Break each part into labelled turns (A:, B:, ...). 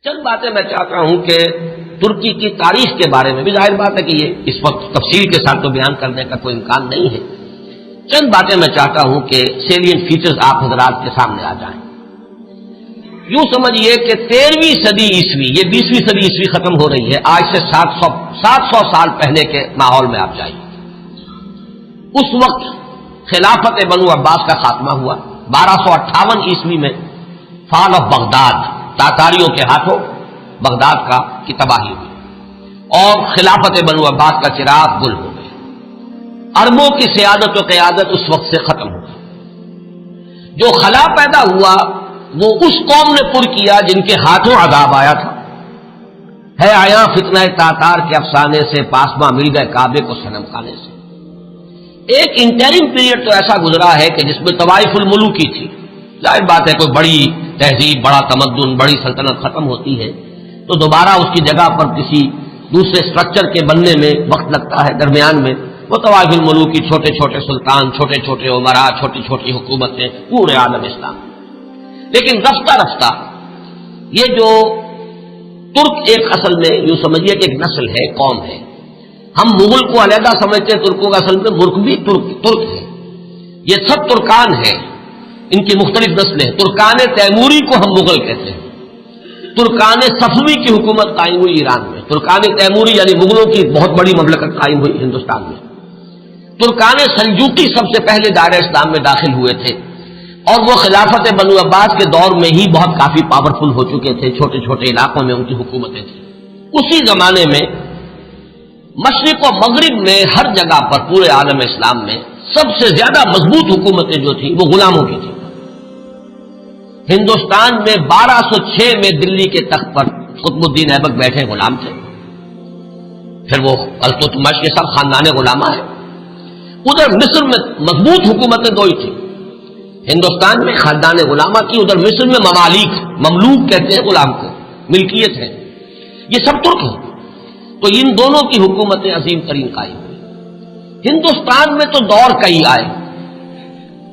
A: چند باتیں میں چاہتا ہوں کہ ترکی کی تاریخ کے بارے میں بھی ظاہر بات ہے کہ یہ اس وقت تفصیل کے ساتھ تو بیان کرنے کا کوئی امکان نہیں ہے. چند باتیں میں چاہتا ہوں کہ سیلین فیچرز آپ حضرات کے سامنے آ جائیں. یوں سمجھیے کہ 13ویں صدی عیسوی، یہ 20ویں صدی عیسوی ختم ہو رہی ہے، آج سے 700 سال پہلے کے ماحول میں آپ جائیے. اس وقت خلافت بنو عباس کا خاتمہ ہوا. 1258 عیسوی میں فال آف بغداد، تاتاریوں کے ہاتھوں بغداد کی تباہی ہوئی اور خلافت بنو عباس کا چراغ گل ہو گیا. عربوں کی سیادت و قیادت اس وقت سے ختم ہو گئی. جو خلا پیدا ہوا وہ اس قوم نے پر کیا جن کے ہاتھوں عذاب آیا تھا. ہے آیا فتنہ تاتار کے افسانے سے، پاسماں مل گئے کعبے کو صنم خانے سے. ایک انٹرم پیریڈ تو ایسا گزرا ہے کہ جس میں طوائف الملوکی تھی. ظاہر بات ہے کوئی بڑی تہذیب، بڑا تمدن، بڑی سلطنت ختم ہوتی ہے تو دوبارہ اس کی جگہ پر کسی دوسرے سٹرکچر کے بننے میں وقت لگتا ہے. درمیان میں وہ طوائف الملوکی، چھوٹے چھوٹے سلطان، چھوٹے چھوٹے عمراء، چھوٹی چھوٹی حکومتیں پورے عالم اسلام. لیکن رفتہ رفتہ یہ جو ترک ایک اصل میں یوں سمجھیے کہ ایک نسل ہے، قوم ہے. ہم مغل کو علیحدہ سمجھتے ہیں، ترکوں کا اصل میں ملک بھی ترک ہے. یہ سب ترکان ہیں، ان کی مختلف نسلیں. ترکان تیموری کو ہم مغل کہتے ہیں. ترکان صفوی کی حکومت قائم ہوئی ایران میں. ترکان تیموری یعنی مغلوں کی بہت بڑی مملکت قائم ہوئی ہندوستان میں. ترکان سلجوقی سب سے پہلے دائرہ اسلام میں داخل ہوئے تھے اور وہ خلافت بنو عباس کے دور میں ہی بہت کافی پاورفل ہو چکے تھے. چھوٹے چھوٹے علاقوں میں ان کی حکومتیں تھیں. اسی زمانے میں مشرق و مغرب میں ہر جگہ پر پورے عالم اسلام میں سب سے زیادہ مضبوط حکومتیں جو تھیں وہ غلاموں کی تھیں. ہندوستان میں 1206 میں دلی کے تخت پر قطب الدین ایبک بیٹھے غلام تھے. پھر وہ التتمش کے سب خاندان غلامہ ہیں. ادھر مصر میں مضبوط حکومتیں دو ہی تھیں. ہندوستان میں خاندان غلامہ کی، ادھر مصر میں مملوک کہتے ہیں غلام کو، ملکیت ہے. یہ سب ترک ہیں. تو ان دونوں کی حکومتیں عظیم ترین قائم ہوئی. ہندوستان میں تو دور کئی آئے.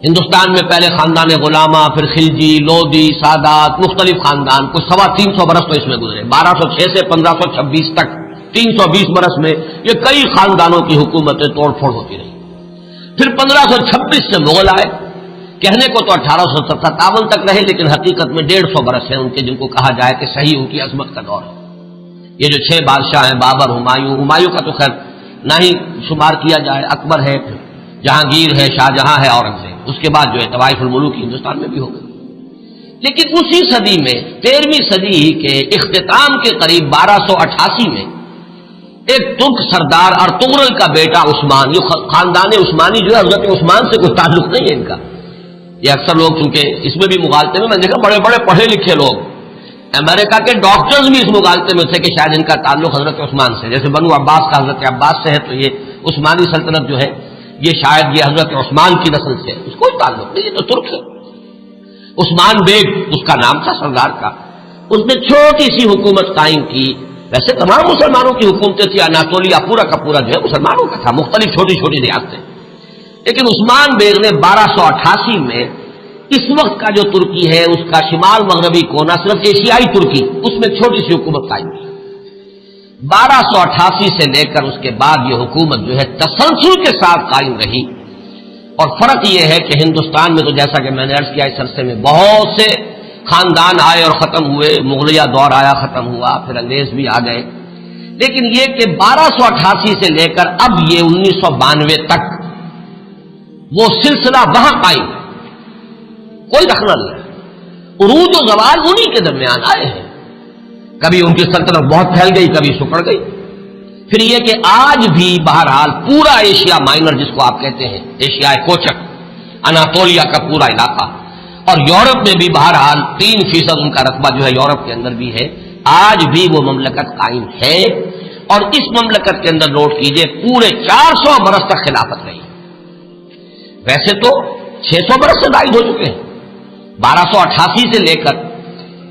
A: ہندوستان میں پہلے خاندان غلامہ، پھر خلجی، لودھی، سادات، مختلف خاندان. کچھ 325 برس تو اس میں گزرے. 1206 سے 1526 تک 320 برس میں یہ کئی خاندانوں کی حکومتیں توڑ پھوڑ ہوتی رہی. پھر 1526 سے مغل آئے. کہنے کو تو 1857 تک رہے، لیکن حقیقت میں 150 برس ہیں ان کے، جن کو کہا جائے کہ صحیح ان کی عظمت کا دور ہے. یہ جو 6 بادشاہ ہیں، بابر، ہمایوں کا تو خیر نہ ہی شمار کیا جائے، اکبر ہے، پھر جہانگیر ہے، شاہجہاں ہے، اورنگزیب. اس کے بعد جو ہے طوائف الملوک ہندوستان میں بھی ہو گئی. لیکن اسی صدی میں 13ویں صدی کے اختتام کے قریب 1288 میں ایک ترک سردار ارطغرل کا بیٹا عثمان، یہ خاندان عثمانی جو ہے حضرت عثمان سے کوئی تعلق نہیں ہے ان کا. یہ اکثر لوگ چونکہ اس میں بھی مغالطے میں دیکھا، بڑے بڑے پڑھے لکھے لوگ، امریکہ کے ڈاکٹرز بھی اس مغالطے میں تھے کہ شاید ان کا تعلق حضرت عثمان سے، جیسے بنو عباس کا حضرت عباس سے ہے تو یہ عثمانی سلطنت جو ہے یہ شاید یہ حضرت عثمان کی نسل سے ہے. اس کوئی تعلق نہیں، یہ تو ترک ہے. عثمان بیگ اس کا نام تھا سردار کا. اس نے چھوٹی سی حکومت قائم کی. ویسے تمام مسلمانوں کی حکومتیں تھیں. اناطولیہ پورا کا پورا جو ہے مسلمانوں کا تھا، مختلف چھوٹی چھوٹی ریاستیں. لیکن عثمان بیگ نے 1288 میں اس وقت کا جو ترکی ہے اس کا شمال مغربی کونا، صرف ایشیائی ترکی، اس میں چھوٹی سی حکومت قائم کی. 1288 سے لے کر اس کے بعد یہ حکومت جو ہے تسلسل کے ساتھ قائم رہی. اور فرق یہ ہے کہ ہندوستان میں تو جیسا کہ میں نے عرض کیا اس عرصے میں بہت سے خاندان آئے اور ختم ہوئے. مغلیہ دور آیا، ختم ہوا، پھر انگریز بھی آ گئے. لیکن یہ کہ 1288 سے لے کر اب یہ 1992 تک وہ سلسلہ وہاں قائم ہے، کوئی رخنہ نہیں ہے. عروج و زوال انہی کے درمیان آئے ہیں. کبھی ان کی سلطنت بہت پھیل گئی، کبھی سکڑ گئی. پھر یہ کہ آج بھی بہرحال پورا ایشیا مائنر جس کو آپ کہتے ہیں، ایشیا کوچک، اناطولیہ کا پورا علاقہ، اور یورپ میں بھی بہرحال 3% ان کا رقبہ جو ہے یورپ کے اندر بھی ہے. آج بھی وہ مملکت قائم ہے. اور اس مملکت کے اندر نوٹ کیجئے پورے 400 برس تک خلافت رہی. ویسے تو 600 برس سے زائد ہو چکے ہیں 1288 سے لے کر،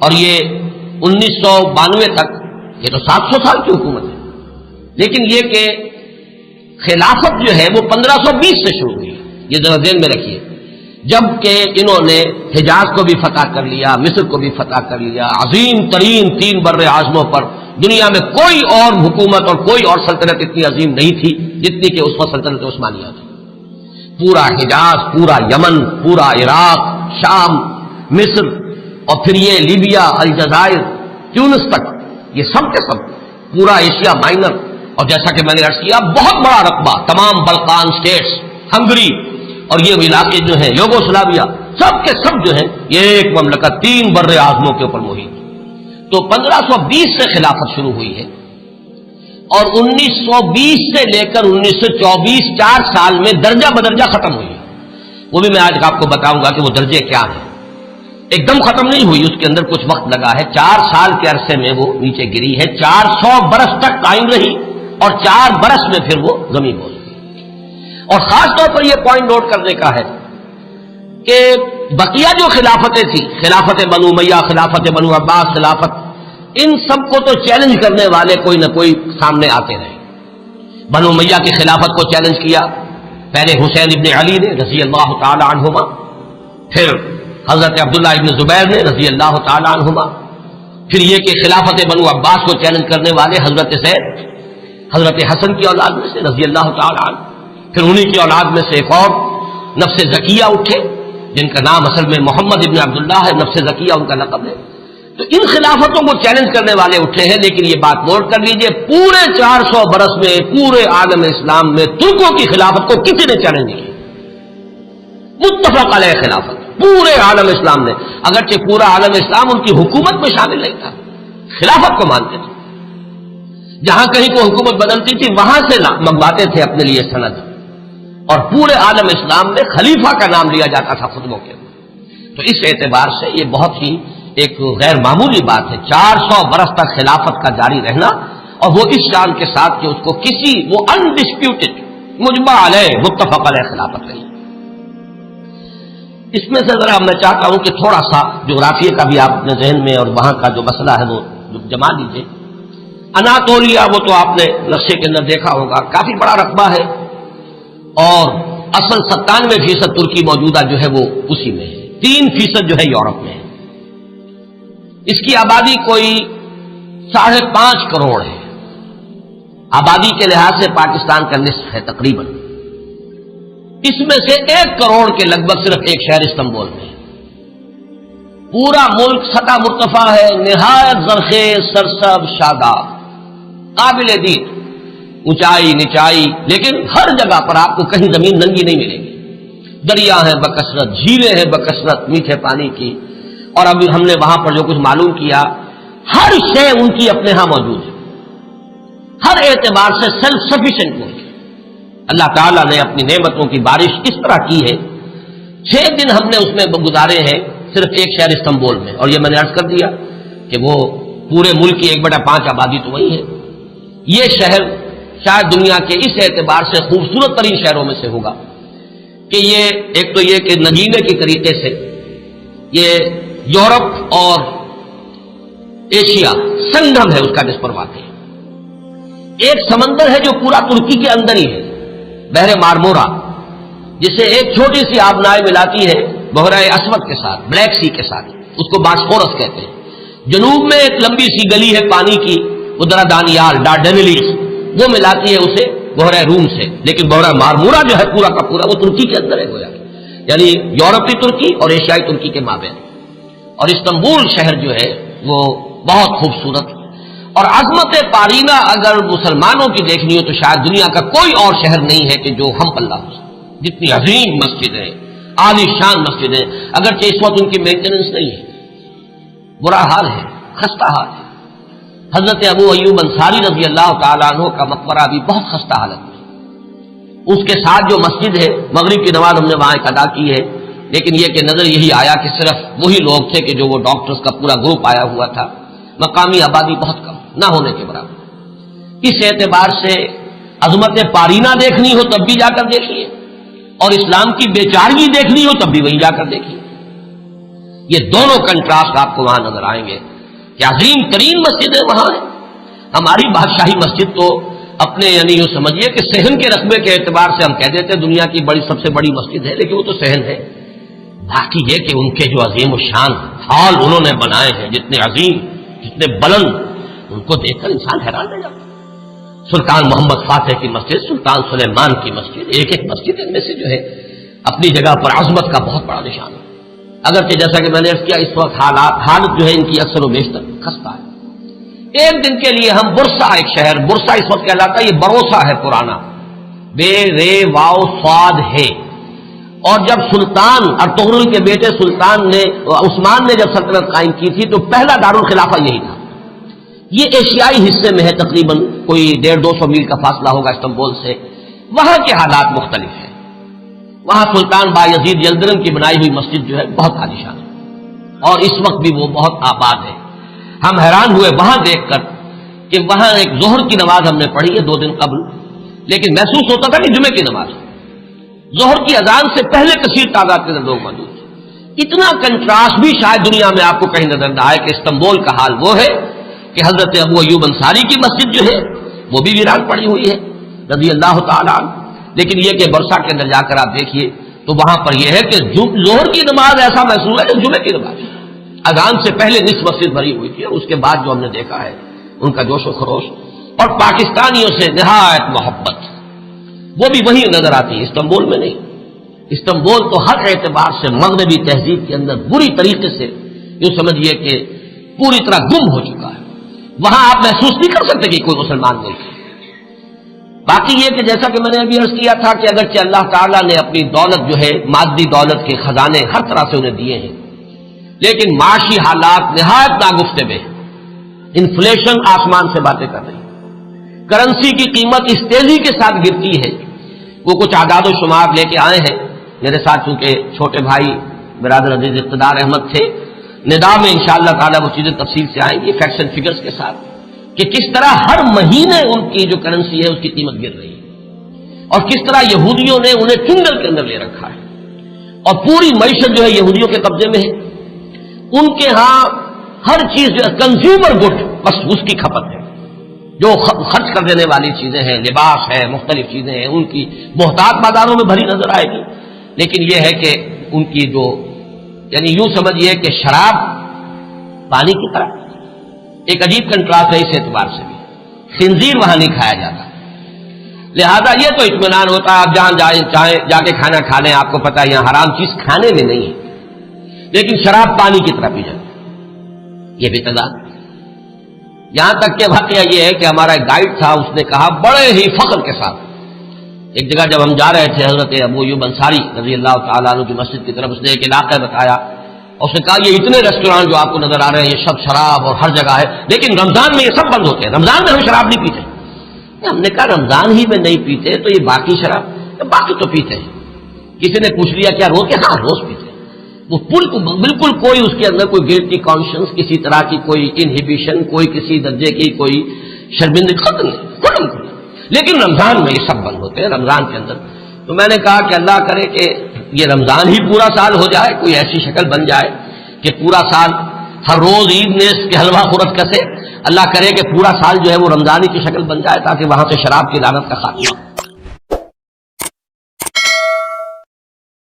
A: اور یہ 1992 تک یہ تو 700 سال کی حکومت ہے. لیکن یہ کہ خلافت جو ہے وہ 1520 سے شروع ہوئی، یہ ذرا ذہن میں رکھیے. جبکہ انہوں نے حجاز کو بھی فتح کر لیا، مصر کو بھی فتح کر لیا، عظیم ترین 3 بر اعظموں پر دنیا میں کوئی اور حکومت اور کوئی اور سلطنت اتنی عظیم نہیں تھی جتنی کہ اس وقت سلطنت عثمانیہ تھی۔ پورا حجاز، پورا یمن، پورا عراق، شام، مصر، اور پھر یہ لیبیا، الجزائر، تیونس تک، یہ سب کے سب پورا ایشیا مائنر، اور جیسا کہ میں نے عرض کیا بہت بڑا رقبہ، تمام بلقان سٹیٹس، ہنگری اور یہ علاقے جو ہیں یوگوسلاویا، سب کے سب جو ہیں یہ ایک مملکت 3 بر اعظموں کے اوپر محیط۔ تو 1520 سے خلافت شروع ہوئی ہے اور 1920 سے لے کر 1924 4 سال میں درجہ بدرجہ ختم ہوئی ہے۔ وہ بھی میں آج آپ کو بتاؤں گا کہ وہ درجے کیا ہیں۔ ایک دم ختم نہیں ہوئی، اس کے اندر کچھ وقت لگا ہے۔ 4 سال کے عرصے میں وہ نیچے گری ہے، 400 برس تک قائم رہی اور 4 برس میں پھر وہ زمین بوجھ گئی۔ اور خاص طور پر یہ پوائنٹ نوٹ کرنے کا ہے کہ بقیہ جو خلافتیں تھیں، خلافت بنو امیہ، خلافت بنو عباس، خلافت، ان سب کو تو چیلنج کرنے والے کوئی نہ کوئی سامنے آتے رہے۔ بنو امیہ کی خلافت کو چیلنج کیا پہلے حسین ابن علی نے رضی اللہ تعالی عنہما، پھر حضرت عبداللہ ابن زبیر نے رضی اللہ تعالی عنہما، پھر یہ کہ خلافت بنو عباس کو چیلنج کرنے والے حضرت زید، حضرت حسن کی اولاد میں سے رضی اللہ تعالی عنہ، پھر انہی کی اولاد میں سے ایک اور نفس زکیہ اٹھے جن کا نام اصل میں محمد ابن عبداللہ ہے، نفس زکیہ ان کا لقب ہے۔ تو ان خلافتوں کو چیلنج کرنے والے اٹھے ہیں، لیکن یہ بات نوٹ کر لیجئے پورے 400 برس میں پورے عالم اسلام میں ترکوں کی خلافت کو کسی نے چیلنج نہیں کیا، متفق علیہ خلافت پورے عالم اسلام نے، اگرچہ پورا عالم اسلام ان کی حکومت میں شامل نہیں تھا، خلافت کو مانتے تھے، جہاں کہیں کو حکومت بدلتی تھی وہاں سے منگواتے تھے اپنے لیے سند، اور پورے عالم اسلام میں خلیفہ کا نام لیا جاتا تھا خطبوں کے۔ تو اس اعتبار سے یہ بہت ہی ایک غیر معمولی بات ہے، 400 برس تک خلافت کا جاری رہنا، اور وہ اس شان کے ساتھ کہ اس کو کسی وہ انڈسپیوٹڈ مجمع علیہ متفق علیہ خلافت رہی۔ اس میں سے ذرا میں چاہتا ہوں کہ تھوڑا سا جغرافیہ کا بھی آپ اپنے ذہن میں اور وہاں کا جو مسئلہ ہے وہ جما لیجیے۔ اناطولیہ وہ تو آپ نے نقشے کے اندر دیکھا ہوگا، کافی بڑا رقبہ ہے، اور اصل 97% ترکی موجودہ جو ہے وہ اسی میں ہے، 3% جو ہے یورپ میں ہے۔ اس کی آبادی کوئی 5.5 کروڑ ہے، آبادی کے لحاظ سے پاکستان کا نصف ہے تقریباً۔ اس میں سے 1 کروڑ کے لگ بھگ صرف ایک شہر استنبول میں ہے۔ پورا ملک سطح مرتفع ہے، نہایت زرخیز، سرسب، شاداب، قابل دید، اونچائی نچائی، لیکن ہر جگہ پر آپ کو کہیں زمین ننگی نہیں ملے گی، دریا ہیں بکثرت، جھیلیں ہیں بکثرت میٹھے پانی کی، اور ابھی ہم نے وہاں پر جو کچھ معلوم کیا ہر شے ان کی اپنے ہاں موجود ہے، ہر اعتبار سے سیلف سفیشینٹ ملک ہے۔ اللہ تعالیٰ نے اپنی نعمتوں کی بارش اس طرح کی ہے، 6 دن ہم نے اس میں گزارے ہیں صرف ایک شہر استنبول میں، اور یہ میں نے عرض کر دیا کہ وہ پورے ملک کی 1/5 آبادی تو وہی ہے۔ یہ شہر شاید دنیا کے اس اعتبار سے خوبصورت ترین شہروں میں سے ہوگا کہ یہ ایک تو یہ کہ نگینے کی طریقے سے یہ یورپ اور ایشیا سنگم ہے اس کا جس پر واقع ہے۔ ایک سمندر ہے جو پورا ترکی کے اندر ہی ہے، بحر مارمورا، جسے ایک چھوٹی سی آبنائے ملاتی ہے بحیرہ اسود کے ساتھ، بلیک سی کے ساتھ، اس کو باسفورس کہتے ہیں۔ جنوب میں ایک لمبی سی گلی ہے پانی کی، وہ درا دانیال ڈارڈینیلیز، وہ ملاتی ہے اسے بحیرہ روم سے، لیکن بحیرہ مارمورا جو ہے پورا کا پورا وہ ترکی کے اندر ہے گویا، یعنی یورپی ترکی اور ایشیائی ترکی کے مابین۔ اور استنبول شہر جو ہے وہ بہت خوبصورت، اور عظمت پارینہ اگر مسلمانوں کی دیکھنی ہو تو شاید دنیا کا کوئی اور شہر نہیں ہے کہ جو ہم پلہ ہو، جتنی عظیم مسجد ہے، عالی شان مسجد ہے، اگرچہ اس وقت ان کی مینٹیننس نہیں ہے، برا حال ہے، خستہ حال ہے۔ حضرت ابو ایوب انصاری رضی اللہ تعالیٰ عنہ کا مقبرہ بھی بہت خستہ حالت میں، اس کے ساتھ جو مسجد ہے، مغرب کی نماز ہم نے وہاں ایک ادا کی ہے، لیکن یہ کہ نظر یہی آیا کہ صرف وہی لوگ تھے کہ جو وہ ڈاکٹرز کا پورا گروپ آیا ہوا تھا، مقامی آبادی بہت کم، نہ ہونے کے برابر۔ اس اعتبار سے عظمت پارینہ دیکھنی ہو تب بھی جا کر دیکھیے، اور اسلام کی بیچارگی دیکھنی ہو تب بھی وہیں جا کر دیکھیے۔ یہ دونوں کنٹراسٹ آپ کو وہاں نظر آئیں گے کہ عظیم ترین مسجدیں وہاں ہیں۔ ہماری بادشاہی مسجد تو اپنے یعنی یوں سمجھیے کہ صحن کے رقبے کے اعتبار سے ہم کہہ دیتے ہیں دنیا کی بڑی سب سے بڑی مسجد ہے، لیکن وہ تو صحن ہے، باقی یہ کہ ان کے جو عظیم الشان ہال انہوں نے بنائے ہیں، جتنے عظیم، جتنے بلند، ان کو دیکھ کر انسان حیران رہ جاتا ہے۔ سلطان محمد فاتح کی مسجد، سلطان سلیمان کی مسجد، ایک ایک مسجد ان میں سے جو ہے اپنی جگہ پر عظمت کا بہت بڑا نشان ہے، اگرچہ جیسا کہ میں نے عرض کیا اس وقت حالت جو ہے ان کی اکثر و بیشتر خستہ ہے۔ ایک دن کے لیے ہم برسا، ایک شہر برسا اس وقت کہلاتا ہے، یہ بروسا ہے پرانا، بے رے واو صاد ہے۔ اور جب سلطان ارطغرل کے بیٹے سلطان نے عثمان نے جب سلطنت قائم کی تھی تو پہلا دارالخلافہ یہی تھا۔ یہ ایشیائی حصے میں ہے، تقریباً کوئی 150-200 میل کا فاصلہ ہوگا استنبول سے۔ وہاں کے حالات مختلف ہیں۔ وہاں سلطان بایزید یلدرم کی بنائی ہوئی مسجد جو ہے بہت عالیشان ہے اور اس وقت بھی وہ بہت آباد ہے۔ ہم حیران ہوئے وہاں دیکھ کر کہ وہاں ایک ظہر کی نماز ہم نے پڑھی ہے 2 دن قبل، لیکن محسوس ہوتا تھا کہ جمعے کی نماز، ظہر کی اذان سے پہلے کثیر تعداد کے اندر لوگ موجود تھے۔ اتنا کنٹراسٹ بھی شاید دنیا میں آپ کو کہیں نظر نہ آئے کہ استنبول کا حال وہ ہے کہ حضرت ابو ایوب انصاری کی مسجد جو ہے وہ بھی ویران پڑی ہوئی ہے رضی اللہ تعالیٰ عنہ، لیکن یہ کہ برسا کے اندر جا کر آپ دیکھیے تو وہاں پر یہ ہے کہ ظہر کی نماز ایسا محسوس ہے کہ جمعے کی نماز، اذان سے پہلے نصف مسجد بھری ہوئی تھی، اور اس کے بعد جو ہم نے دیکھا ہے ان کا جوش و خروش اور پاکستانیوں سے نہایت محبت، وہ بھی وہی نظر آتی ہے، استنبول میں نہیں۔ استنبول تو ہر اعتبار سے مغربی تہذیب کے اندر بری طریقے سے یوں سمجھیے کہ پوری طرح گم ہو چکا ہے، وہاں آپ محسوس نہیں کر سکتے کہ کوئی مسلمان ملک ہے۔ باقی یہ کہ جیسا کہ میں نے ابھی عرض کیا تھا کہ اگرچہ اللہ تعالیٰ نے اپنی دولت جو ہے مادی دولت کے خزانے ہر طرح سے انہیں دیے ہیں، لیکن معاشی حالات نہایت ناگفتہ ہیں۔ انفلیشن آسمان سے باتیں کر رہی ہے، کرنسی کی قیمت اس تیزی کے ساتھ گرتی ہے۔ وہ کچھ اعداد و شمار لے کے آئے ہیں میرے ساتھ، چونکہ چھوٹے بھائی برادر عزیز اقتدار احمد تھے، ندا میں انشاءاللہ تعالیٰ وہ چیزیں تفصیل سے آئیں گی فیکٹس اینڈ فگرز کے ساتھ، کہ کس طرح ہر مہینے ان کی جو کرنسی ہے اس کی قیمت گر رہی ہے، اور کس طرح یہودیوں نے انہیں چنگل کے اندر لے رکھا ہے، اور پوری معیشت جو ہے یہودیوں کے قبضے میں ہے۔ ان کے ہاں ہر چیز جو ہے کنزیومر گڈ، بس اس کی کھپت ہے، جو خرچ کر دینے والی چیزیں ہیں، لباس ہے، مختلف چیزیں ہیں، ان کی محتاط بازاروں میں بھری نظر آئے گی، لیکن یہ ہے کہ ان کی جو یعنی یوں سمجھیے کہ شراب پانی کی طرح، ایک عجیب کنٹراسٹ ہے اس اعتبار سے بھی، خنزیر وہاں نہیں کھایا جاتا، لہذا یہ تو اطمینان ہوتا ہے آپ جہاں چاہیں جا کے کھانا کھا لیں، آپ کو پتا ہے یہاں حرام چیز کھانے میں نہیں ہے، لیکن شراب پانی کی طرح پی جاتی ہے۔ یہ بھی تضاد، یہاں تک کہ واقعہ یہ ہے کہ ہمارا ایک گائیڈ تھا، اس نے کہا بڑے ہی فخر کے ساتھ، ایک جگہ جب ہم جا رہے تھے حضرت ابو ایوب انصاری رضی اللہ تعالیٰ عنہ کی مسجد کی طرف، اس نے ایک علاقہ بتایا اور اس نے کہا یہ اتنے ریسٹورانٹ جو آپ کو نظر آ رہے ہیں یہ سب شراب اور ہر جگہ ہے، لیکن رمضان میں یہ سب بند ہوتے ہیں، رمضان میں ہم شراب نہیں پیتے۔ ہم نے کہا رمضان ہی میں نہیں پیتے تو یہ باقی شراب، باقی تو پیتے ہیں۔ کسی نے پوچھ لیا کیا روز؟ ہاں روز پیتے ہیں۔ وہ بالکل کوئی اس کے اندر کوئی گلٹی کانشنس، کسی طرح کی کوئی انہیبیشن، کوئی کسی درجے کی کوئی شرمندگی ختم نہیں، لیکن رمضان میں یہ سب بند ہوتے ہیں رمضان کے اندر۔ تو میں نے کہا کہ اللہ کرے کہ یہ رمضان ہی پورا سال ہو جائے، کوئی ایسی شکل بن جائے کہ پورا سال ہر روز عید نے اس کے حلوہ خورت کسے، اللہ کرے کہ پورا سال جو ہے وہ رمضانی کی شکل بن جائے تاکہ وہاں سے شراب کی لعنت کا خاتمہ